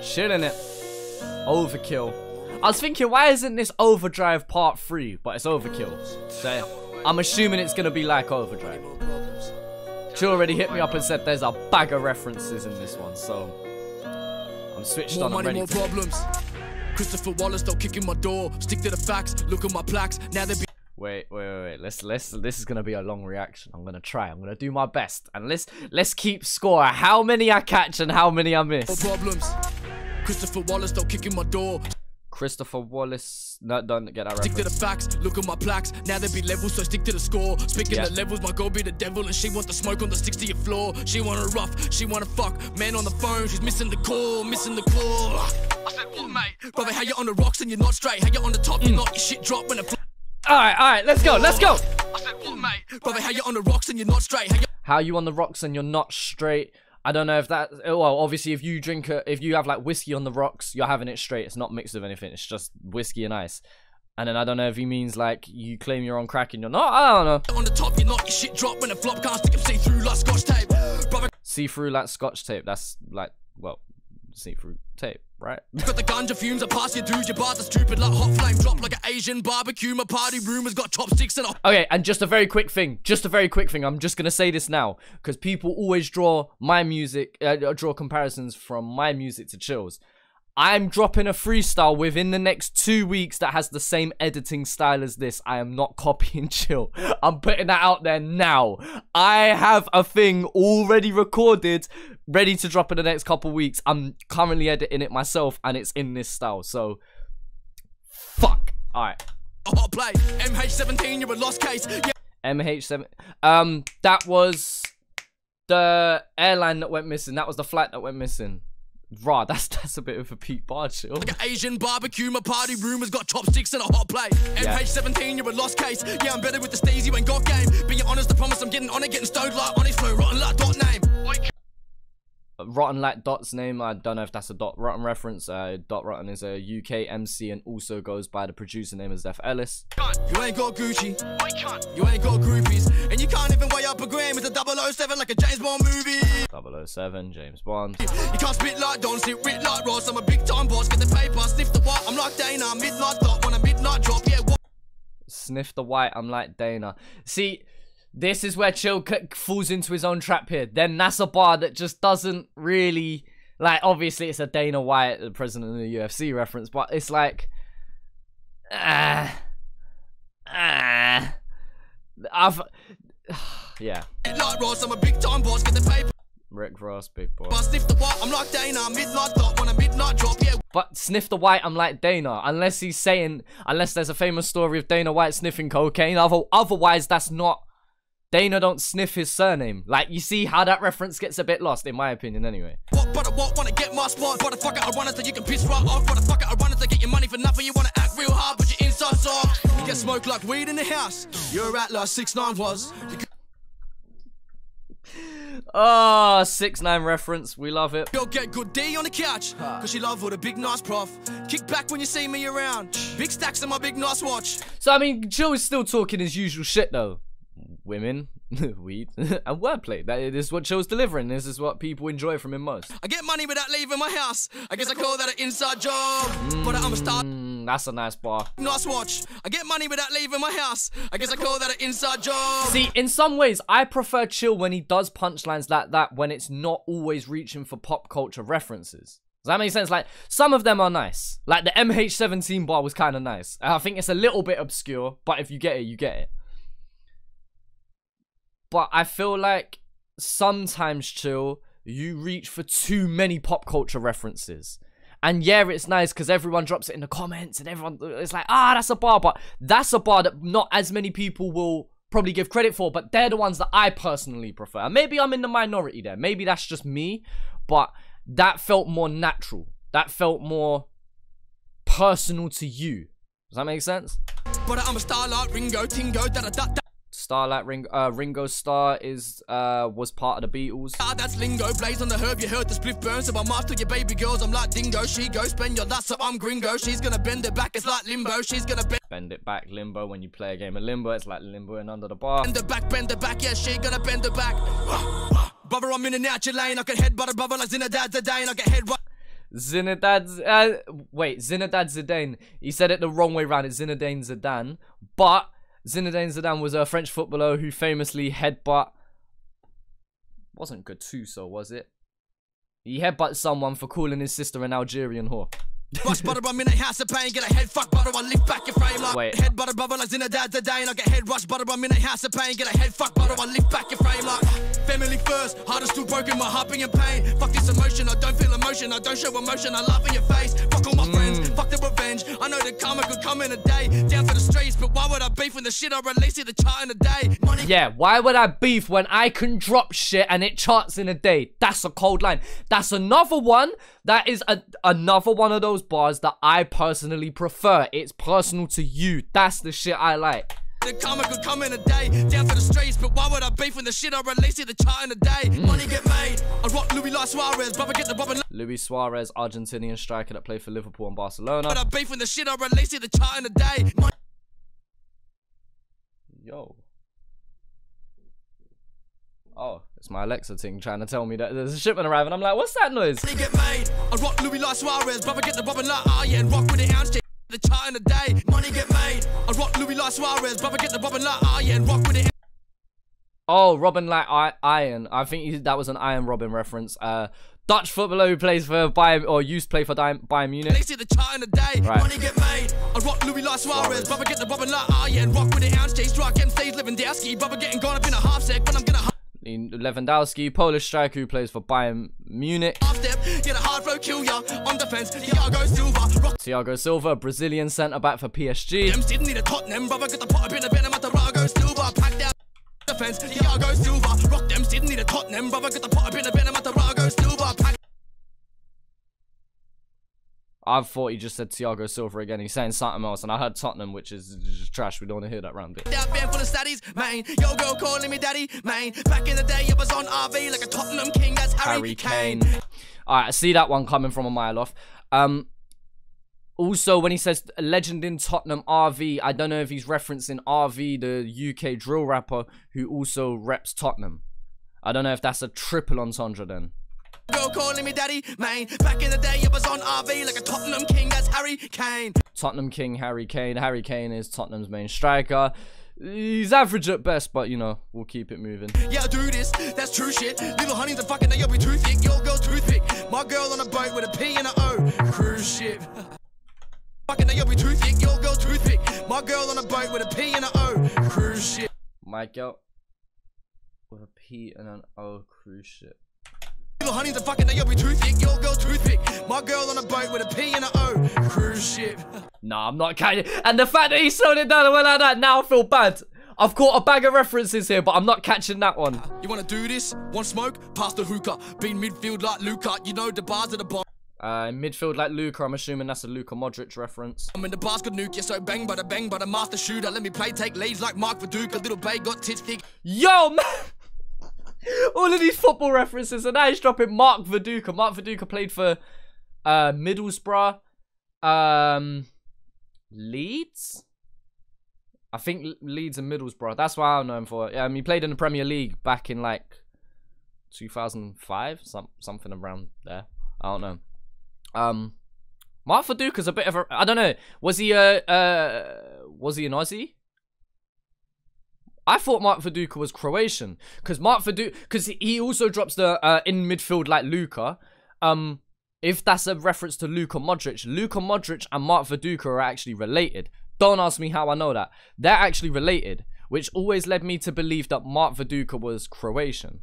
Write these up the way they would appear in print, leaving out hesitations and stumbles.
ChillinIT. Overkill. I was thinking, why isn't this Overdrive Part 3? But it's Overkill. So I'm assuming it's going to be like Overdrive. Chill already hit me up and said there's a bag of references in this one. So I'm switched on and ready more problems. Christopher Wallace, don't kick in my door. Stick to the facts. Look at my plaques. Now they be. Wait. This is gonna be a long reaction. I'm gonna try. I'm gonna do my best, and let's keep score. How many I catch and how many I miss. More problems. Christopher Wallace, don't kick in my door. Christopher Wallace. No, don't get that reference. Stick to the facts. Look at my plaques. Now there be levels, so stick to the score. Speaking of levels, my girl be the devil, and she want the smoke on the sticks to your floor. She want a rough. She want to fuck. Man on the phone. She's missing the call. Missing the call. I said, what, mate? Brother, how you on the rocks and you're not straight? How you on the top? You're not. Your shit drop when the. Alright, let's go. I said, what, mate? Brother, how you on the rocks and you're not straight? How you on the rocks and you're not straight? I don't know if that. Well, obviously, if you have like whiskey on the rocks, you're having it straight. It's not mixed with anything. It's just whiskey and ice. And then I don't know if he means like you claim you're on crack and you're not. I don't know. On the top, you're not. Your shit drop when the flop can't stick him see through like scotch tape. Brother, see through like scotch tape. That's like, well, see through tape, right? Got the ganja fumes, I pass you through. Your bars are stupid like hot flame drop like an Asian barbecue. My party room has got chopsticks and a. Okay, and just a very quick thing. I'm just gonna say this now because people always draw my music, draw comparisons from my music to Chill's. I'm dropping a freestyle within the next 2 weeks that has the same editing style as this. I am not copying Chill. I'm putting that out there now. I have a thing already recorded, ready to drop in the next couple weeks. I'm currently editing it myself, and it's in this style. So, fuck. All right. Hot play. MH17, you're a lost case. Yeah. MH7. That was the airline that went missing. That was the flight that went missing. Rah, that's a bit of a peak bar, Chill. Like an Asian barbecue, my party room has got chopsticks and a hot plate. MH17, you're a lost case. Yeah, I'm better with the steez, you ain't got game. Being honest, I promise I'm getting on it, getting stoned like honest flow, rotten like dot name. Rotten like Dot's name, I don't know if that's a Dot Rotten reference. Dot Rotten is a UK MC and also goes by the producer name as Zeph Ellis. You ain't got Gucci, you ain't got groupies, and you can't even weigh up a gram. It's a 007 like a James Bond movie. 007, James Bond. You can't spit like Don, sit writ like Ross. I'm a big time boss, get the paper, sniff the what. I'm like Dana, midnight dot, want a midnight drop, yeah, what? Sniff the white, I'm like Dana. See, this is where Chill falls into his own trap here. Then that's a bar that just doesn't really, like, obviously it's a Dana White, the president of the UFC reference, but it's like, yeah. Like Ross, I'm a big time boss, get the paper. Rick Ross, big boy. Sniff the what, I'm like Dana, midnight dot, want a midnight drop, yeah. But sniff the white, I'm like Dana. Unless he's saying, unless there's a famous story of Dana White sniffing cocaine. Otherwise, that's not. Dana don't sniff his surname. Like, you see how that reference gets a bit lost, in my opinion, anyway. What, wanna get my spot? What the fuck, I run it so you can piss right off. What the fuck, I run it to get your money for nothing. You wanna act real hard, but your inside soft. You get smoked like weed in the house. You're at like 6ix9ine was. Oh, 6ix9ine reference. We love it. You'll get good D on the couch, cause she love all the big nice prof. Kick back when you see me around. Big stacks on my big nice watch. So, I mean, Chill is still talking his usual shit, though. Women, weed, and wordplay. This is what Chill's delivering. This is what people enjoy from him most. I get money without leaving my house. I guess I call that an inside job. But I'm a star. That's a nice bar. Nice watch. I get money without leaving my house. I guess I call that an inside job. See, in some ways, I prefer Chill when he does punchlines like that, when it's not always reaching for pop culture references. Does that make sense? Like, some of them are nice. Like, the MH17 bar was kind of nice. I think it's a little bit obscure, but if you get it, you get it. But I feel like sometimes, Chill, you reach for too many pop culture references. And yeah, it's nice because everyone drops it in the comments and everyone, it's like, that's a bar. But that's a bar that not as many people will probably give credit for, but they're the ones that I personally prefer. And maybe I'm in the minority there. Maybe that's just me, but that felt more natural. That felt more personal to you. Does that make sense? But I'm a star like Ringo, Tingo, da-da-da-da. Starlight Ringo Starr was part of the Beatles. That's lingo, blaze on the herb, you heard the spliff burn. So I'm after your baby girls, I'm like dingo. She goes, spend your nuts, so I'm gringo. She's gonna bend it back, it's like limbo. She's gonna bend it back, limbo. When you play a game of limbo, it's like limboing under the bar. Bend it back, yeah, she gonna bend it back. Brother, I'm in and out your lane, I can headbutt a brother like Zinedine Zidane, I can head right. Zinedine Zidane. He said it the wrong way around. It's Zinedine Zidane. But Zinedine Zidane was a French footballer who famously headbutt. Wasn't Gattuso, was it? He headbutt someone for calling his sister an Algerian whore. Rush butter, I'm in a house of pain, get a head fuck butter, I lift back your frame like Wait. head butter brother like Zinedine Zidane, I get head rush butter, I'm in a house of pain, get a head fuck butter, I lift back your frame like family first, heart is still broken, my heart being in pain. Fuck this emotion, I don't feel emotion, I don't show emotion, I laugh in your face. Fuck all my friends, fuck the revenge. I know that karma could come in a day, down for the streets, but why would I beef when the shit I release in the chart in a day? Money. Yeah, why would I beef when I can drop shit and it charts in a day? That's a cold line. That's another one. That is another one of those bars that I personally prefer. It's personal to you. That's the shit I like. The karma could come in a day, down for the streets, but why would I beef when the shit I release in the chart in a day? Money get made. I rock Louis like Suarez, brother get the Robin. Luis Suarez, Argentinian striker that played for Liverpool and Barcelona. But I beef when the shit I release in the chart in a day. Yo. Oh, it's my Alexa thing trying to tell me that there's a shipment arriving. I'm like, what's that noise? Money get made. I rock Louis like Suarez, brother get the Robin like and rock with the ounce the chart in a day. Money get made. I rock Louis like Suarez, brother get the Robin like and rock with it. Oh, Robin like Iron. I think that was an Iron Robin reference. Dutch footballer who plays for Bayern, or used to play for Bayern Munich. They see the chart in a day. Right. Money get made. I rock Louis like Suarez, brother get the Robin like and rock with the ounce J strike MC's Lewandowski, brother getting gone up in a half sec, but I'm gonna Lewandowski, Polish striker who plays for Bayern Munich. half step, get a hard flow, kill ya on defense. Thiago Silva, rock Thiago Silva, Brazilian centre back for PSG. them, didn't need a Tottenham, brother get the pot up in a Venom at the Thiago Silva, packed out defense. Thiago Silva, rock them, didn't need a Tottenham, brother get the pot up in a Venom at the Thiago Silva, packed. I thought he just said Thiago Silva again. He's saying something else, and I heard Tottenham, which is just trash. We don't want to hear that round bit. That band full of studies, man. Yo, girl calling me daddy, man. Back in the day, I was on RV like a Tottenham king. That's Harry Kane. Alright, I see that one coming from a mile off. Also, when he says a legend in Tottenham, RV, I don't know if he's referencing RV, the UK drill rapper who also reps Tottenham. I don't know if that's a triple entendre then. Girl calling me daddy, man. Back in the day, I was on RV like a Tottenham king. That's Harry Kane. Tottenham king, Harry Kane. Harry Kane is Tottenham's main striker. He's average at best, but you know, we'll keep it moving. Yeah, I do this, that's true shit. Little honey's a fucking, you'll be too thick. Your girl toothpick. My girl on a boat with a P and a O. Cruise ship. Fucking, you'll be too thick. Your girl toothpick. My girl on a boat with a P and a O. Cruise ship. My girl with a P and an O, cruise ship. Little honey's a fucking, you'll be too thick. Your girl toothpick. My girl on a boat with a P and a O. Cruise ship. Nah, I'm not catching. And the fact that he slowed it down and went like that, now I feel bad. I've caught a bag of references here, but I'm not catching that one. You wanna do this? Want smoke? Pass the hookah. Been midfield like Luca. You know the bars at the bottom. Midfield like Luka, I'm assuming that's a Luka Modric reference. I'm in the basket nuke, yeah, so bang by the master shooter. Let me play, take leads like Mark Viduka. Little Bay got tits thick. Yo, man! All of these football references, and now he's dropping Mark Viduka. Mark Viduka played for Middlesbrough, Leeds? I think Leeds and Middlesbrough. That's what I know him for. He played in the Premier League back in like 2005, something around there. I don't know. Mark Viduka's a bit of a, I don't know. Was he an Aussie? I thought Mark Viduka was Croatian, because he also drops the in midfield like Luka. If that's a reference to Luka Modric and Mark Viduka are actually related. Don't ask me how I know that. They're actually related, which always led me to believe that Mark Viduka was Croatian.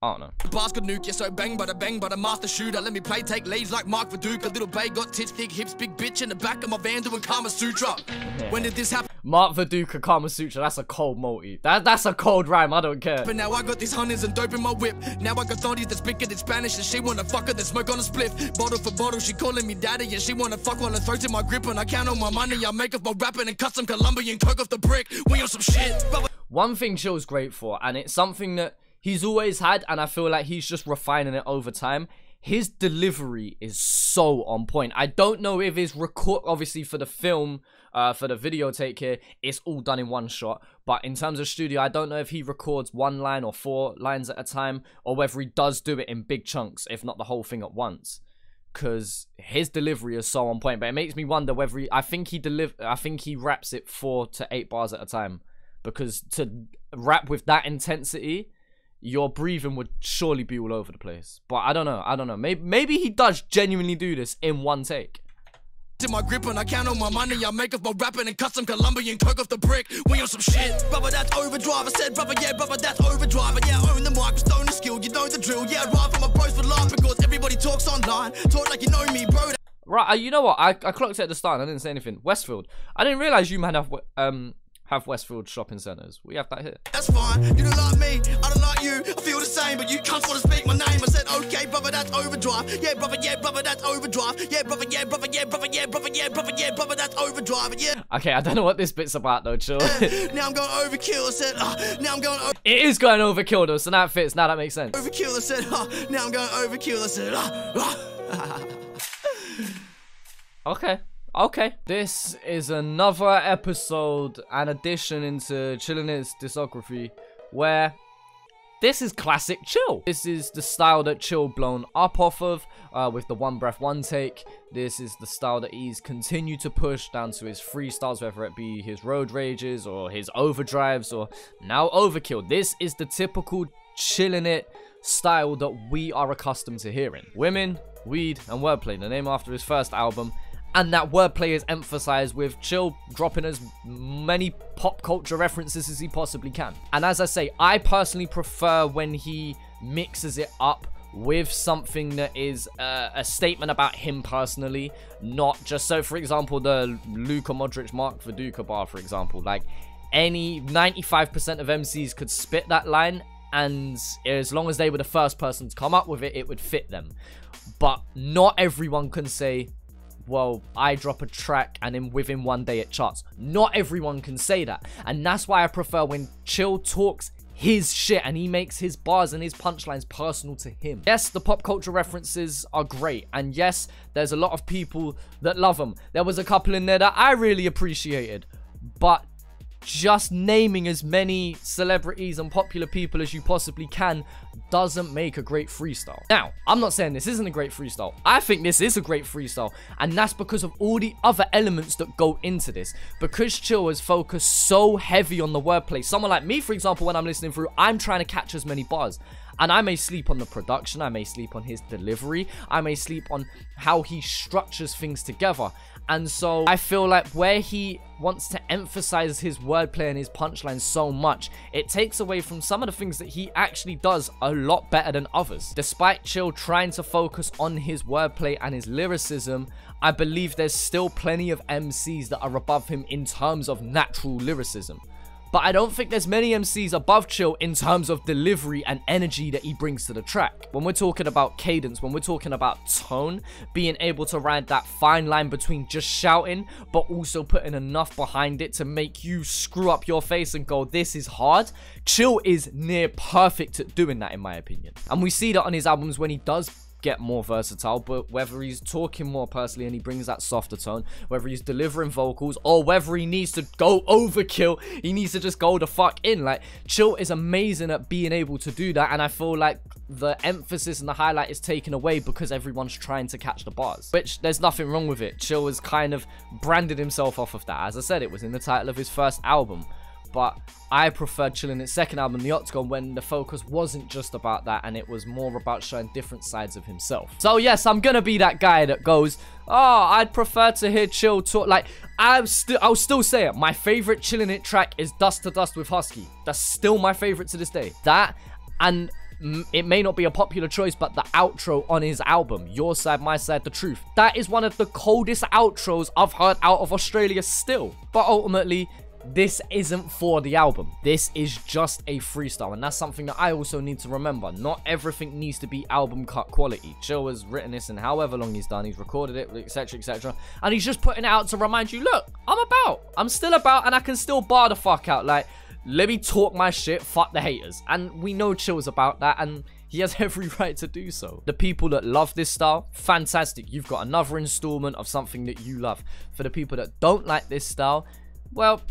I don't know. Basket nuke, yeah, so bang by the master shooter. Let me play, take leads like Mark Viduka. Little Bay got tits, thick hips, big bitch in the back of my van doing Kama Sutra. When did this happen? Mark Viduka, Kama Sutra, that's a cold multi. That's a cold rhyme, I don't care. But now I got these honeys and dope in my whip. Now I got thotties that speak in Spanish, and she wanna fuck her, then smoke on a spliff. Bottle for bottle, she calling me daddy, and she wanna fuck while her throat's in my grip. And I count on my money, I make off my rapping and cut some Colombian coke off the brick. We on some shit. One thing Chill's great for, and it's something that he's always had, and I feel like he's just refining it over time. his delivery is so on point. I don't know if his record, obviously for the film, for the video take here, it's all done in one shot. But in terms of studio, I don't know if he records 1 line or 4 lines at a time, or whether he does do it in big chunks, if not the whole thing at once. Because his delivery is so on point. But it makes me wonder whether I think he raps it 4 to 8 bars at a time. Because to rap with that intensity, your breathing would surely be all over the place. But I don't know. Maybe he does genuinely do this in one take. In my grip and I count on my money, I make off my rapping and custom Colombian coke off the brick. We on some shit, brother, that's overdrive. I said, brother, yeah, brother, that's overdrive. And yeah, I own the microphone, the skill, you know the drill. Yeah, I ride for my bros for life because everybody talks online. Talk like you know me, bro. Right, you know what? I clocked it at the start and I didn't say anything. Westfield. I didn't realize you man have Westfield shopping centres. We have that here. That's fine. You don't like me, I don't like you. I feel the same, but you can't want to speak my name. I said, okay, brother, that's overdrive. Yeah, brother, that's overdrive. Yeah, brother, yeah, brother, yeah, brother, yeah, brother, yeah, brother, yeah, brother, that's overdrive. Yeah. Okay, I don't know what this bit's about though, chill. Now I'm going overkill. I said, now I'm going It is going overkill though, so that fits. Now that makes sense. Overkill. I said, now I'm going overkill. I said, Okay, this is another episode and addition into ChillinIT's discography where this is classic Chill. This is the style that Chill blown up off of with the one breath, one take. This is the style that he's continued to push down to his freestyles, whether it be his road rages or his overdrives or now Overkill. This is the typical ChillinIT style that we are accustomed to hearing. Women, weed, and wordplay, the name after his first album. And that wordplay is emphasized with Chill dropping as many pop culture references as he possibly can. And as I say, I personally prefer when he mixes it up with something that is a statement about him personally, not just so. For example, the Luka Modric Mark Viduka bar, for example, like any 95% of MCs could spit that line, and as long as they were the first person to come up with it, it would fit them. But not everyone can say, well, I drop a track and then within 1 day it charts. Not everyone can say that. And that's why I prefer when Chill talks his shit and he makes his bars and his punchlines personal to him. Yes, the pop culture references are great. And yes, there's a lot of people that love them. There was a couple in there that I really appreciated. But just naming as many celebrities and popular people as you possibly can doesn't make a great freestyle. Now, I'm not saying this isn't a great freestyle. I think this is a great freestyle, and that's because of all the other elements that go into this. Because Chill has focused so heavy on the wordplay. Someone like me, for example, when I'm listening through, I'm trying to catch as many bars. And I may sleep on the production, I may sleep on his delivery, I may sleep on how he structures things together. And so I feel like where he wants to emphasize his wordplay and his punchlines so much, it takes away from some of the things that he actually does a lot better than others. Despite Chill trying to focus on his wordplay and his lyricism, I believe there's still plenty of MCs that are above him in terms of natural lyricism. But I don't think there's many MCs above Chill in terms of delivery and energy that he brings to the track. When we're talking about cadence, when we're talking about tone, being able to ride that fine line between just shouting, but also putting enough behind it to make you screw up your face and go, this is hard. Chill is near perfect at doing that, in my opinion. And we see that on his albums when he does get more versatile, but whether he's talking more personally and he brings that softer tone, whether he's delivering vocals, or whether he needs to go overkill, he needs to just go the fuck in. Like, Chill is amazing at being able to do that, and I feel like the emphasis and the highlight is taken away because everyone's trying to catch the bars, which there's nothing wrong with it. Chill has kind of branded himself off of that. As I said, it was in the title of his first album. But I preferred ChillinIT's second album, The Octagon, when the focus wasn't just about that and it was more about showing different sides of himself. So yes, I'm gonna be that guy that goes, oh, I'd prefer to hear Chill talk. Like, I'll still say it. My favorite ChillinIT track is Dust to Dust with Husky. That's still my favorite to this day. That, and it may not be a popular choice, but the outro on his album, Your Side, My Side, The Truth, that is one of the coldest outros I've heard out of Australia still. But ultimately, this isn't for the album. This is just a freestyle, and that's something that I also need to remember. Not everything needs to be album cut quality. Chill has written this in however long he's done. He's recorded it, etc, etc, and he's just putting it out to remind you, look, I'm still about, and I can still bar the fuck out. Like, let me talk my shit, fuck the haters. And we know Chill's about that, and He has every right to do so. The people that love this style, fantastic. You've got another installment of something that you love. For the people that don't like this style, well,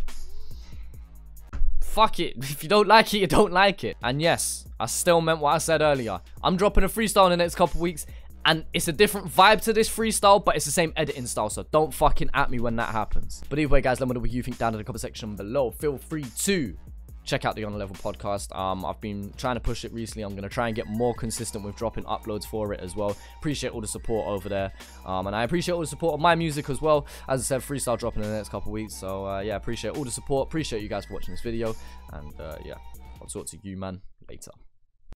fuck it. If you don't like it, you don't like it. And yes, I still meant what I said earlier. I'm dropping a freestyle in the next couple weeks, and it's a different vibe to this freestyle, but it's the same editing style, so don't fucking at me when that happens. But either way, guys, let me know what you think down in the comment section below. Feel free to check out the On The Level podcast. I've been trying to push it recently. I'm going to try and get more consistent with dropping uploads for it as well. Appreciate all the support over there. And I appreciate all the support of my music as well. As I said, freestyle dropping in the next couple weeks. So, yeah, appreciate all the support. Appreciate you guys for watching this video. And, yeah, I'll talk to you, man, later.